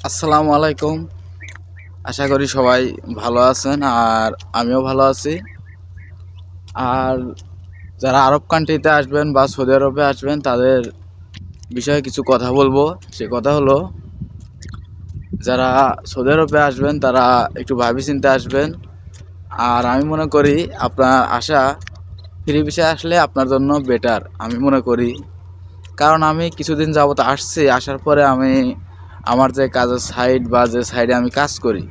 আসসালামু আলাইকুম। আশা করি সবাই ভালো আছেন আর আমিও ভালো আছি। আর যারা আরব কান্ট্রিতে আসবেন বা সৌদি আরবে আসবেন তাদের বিষয়ে কিছু কথা বলবো। সে কথা হলো, যারা সৌদি আরবে আসবেন তারা একটু ভাবি চিন্তে আসবেন। আর আমি মনে করি আপনার আসা ফ্রি ভিসায় আসলে আপনার জন্য বেটার আমি মনে করি। কারণ আমি কিছুদিন যাবত আসছি, আসার পরে আমি আমার যে কাজের সাইড বা যে সাইডে আমি কাজ করি,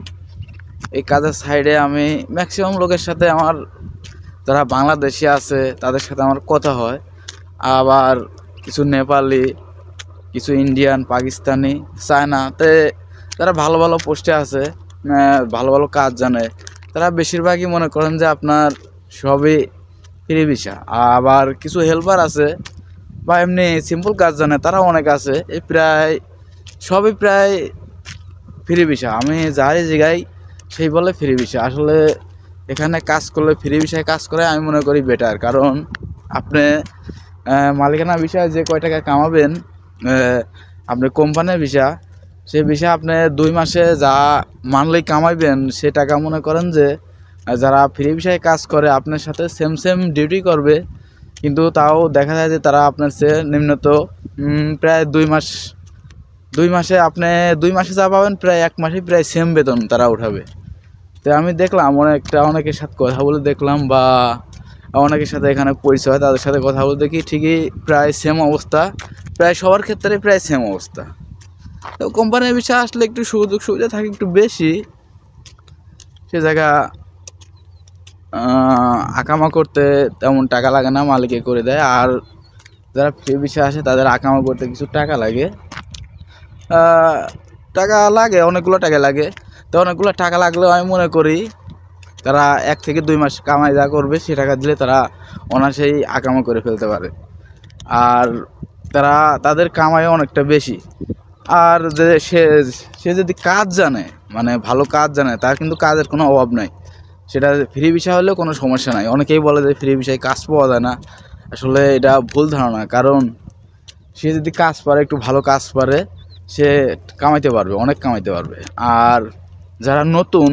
এই কাজের সাইডে আমি ম্যাক্সিমাম লোকের সাথে আমার যারা বাংলাদেশি আছে তাদের সাথে আমার কথা হয়। আবার কিছু নেপালি, কিছু ইন্ডিয়ান, পাকিস্তানি, চায়নাতে তারা ভালো ভালো পোস্টে আছে, ভালো ভালো কাজ জানে। তারা বেশিরভাগই মনে করেন যে আপনার সবই ফ্রি ভিসা। আবার কিছু হেল্পার আছে বা এমনি সিম্পল কাজ জানে, তারা অনেক আছে। এই প্রায় সবই প্রায় ফ্রি ভিসা। আমি যাই জায়গায় সেই বলে ফ্রি ভিসা। আসলে এখানে কাজ করলে ফ্রি ভিসায় কাজ করে আমি মনে করি বেটার। কারণ আপনি মালিকানা ভিসায় যে কয় টাকা কামাবেন, আপনি কোম্পানির ভিসা, সেই ভিসা আপনি 2 মাসে যা মানলেই কামাইবেন সে টাকা মনে করেন যে যারা ফ্রি ভিসায় কাজ করে আপনার সাথে সেম ডিউটি করবে, কিন্তু তাও দেখা যায় যে তারা আপনার চেয়ে নিম্নত প্রায় 2 মাসে আপনি 2 মাসে যা পাবেন প্রায় 1 মাসে প্রায় সেম বেতন তারা উঠাবে। তো আমি দেখলাম অনেকের সাথে কথা বলে দেখলাম, বা অনেকের সাথে এখানে পরিচয় হয়, তাদের সাথে কথা বলে দেখি ঠিকই প্রায় সেম অবস্থা, প্রায় সবার ক্ষেত্রে প্রায় সেম অবস্থা। তো কোম্পানির বিষয়ে আসলে একটু সুযোগ সুবিধা থাকে একটু বেশি, সে জায়গা আকামা করতে তেমন টাকা লাগে না, মালিকে করে দেয়। আর যারা ফ্রি বিষয় আসে তাদের আকামা করতে কিছু টাকা লাগে, অনেকগুলো টাকা লাগে। তো অনেকগুলো টাকা লাগলেও আমি মনে করি তারা 1 থেকে 2 মাস কামাই যা করবে সে টাকা দিলে তারা অনায়াসেই আকামা করে ফেলতে পারে। আর তাদের কামাই অনেকটা বেশি। আর যে সে যদি কাজ জানে, মানে ভালো কাজ জানে, তার কিন্তু কাজের কোনো অভাব নাই। সেটা ফ্রি ভিসা হলেও কোনো সমস্যা নাই। অনেকেই বলে যে ফ্রি ভিসায় কাজ পাওয়া যায় না, আসলে এটা ভুল ধারণা। কারণ সে যদি কাজ পারে, একটু ভালো কাজ পারে, সে কামাইতে পারবে, অনেক কামাইতে পারবে। আর যারা নতুন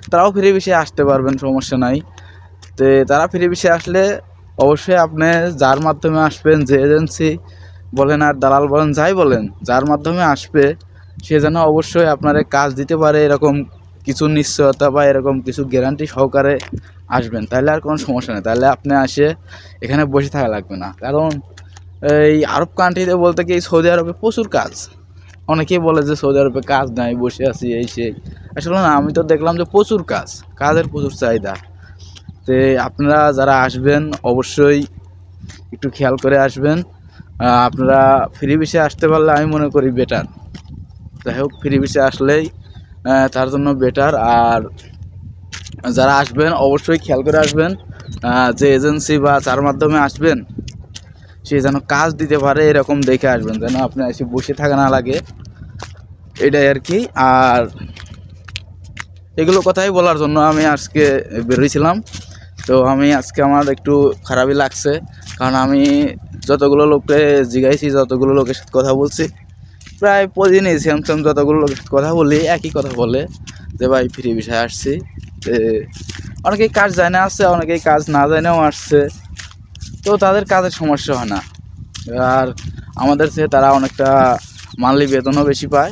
তারাও ফ্রি ভিসায় আসতে পারবেন, সমস্যা নাই। তো তারা ফ্রি ভিসায় আসলে অবশ্যই আপনি যার মাধ্যমে আসবেন, যে এজেন্সি বলেন আর দালাল বলেন, যাই বলেন, যার মাধ্যমে আসবে সে যেন অবশ্যই আপনার কাজ দিতে পারে, এরকম কিছু নিশ্চয়তা বা এরকম কিছু গ্যারান্টি সহকারে আসবেন। তাহলে আর কোনো সমস্যা নেই, তাহলে আপনি আসে এখানে বসে থাকা লাগবে না। কারণ এই আরব কান্ট্রিতে বলতে কি সৌদি আরবে প্রচুর কাজ। অনেকেই বলে যে সৌদি আরবে কাজ নাই, বসে আছি এই সেই। আসলে না, আমি তো দেখলাম যে প্রচুর কাজের প্রচুর চাহিদা। তো আপনারা যারা আসবেন অবশ্যই একটু খেয়াল করে আসবেন। আপনারা ফ্রি ভিসায় আসতে পারলে আমি মনে করি বেটার। যাই হোক, ফ্রি ভিসায় আসলেই তার জন্য বেটার। আর যারা আসবেন অবশ্যই খেয়াল করে আসবেন, যে এজেন্সি বা যার মাধ্যমে আসবেন সে যেন কাজ দিতে পারে, এরকম দেখে আসবেন, যেন আপনি এসে বসে থাকা না লাগে, এটাই আর কি। আর এগুলো কথাই বলার জন্য আমি আজকে বেরোইছিলাম। তো আমি আজকে আমার একটু খারাপই লাগছে, কারণ আমি যতগুলো লোককে জিজ্ঞাসি, যতগুলো লোকের সাথে কথা বলছি, প্রায় প্রতিদিনই সেম যতগুলো লোকের সাথে কথা বলি একই কথা বলে যে ভাই ফ্রি ভিসায় আসছি। অনেকেই কাজ জানে আসছে, অনেকেই কাজ না জানেও আসছে, তো তাদের কাজের সমস্যা হয় না। আর আমাদের চেয়ে তারা অনেকটা মান্থলি বেতনও বেশি পায়।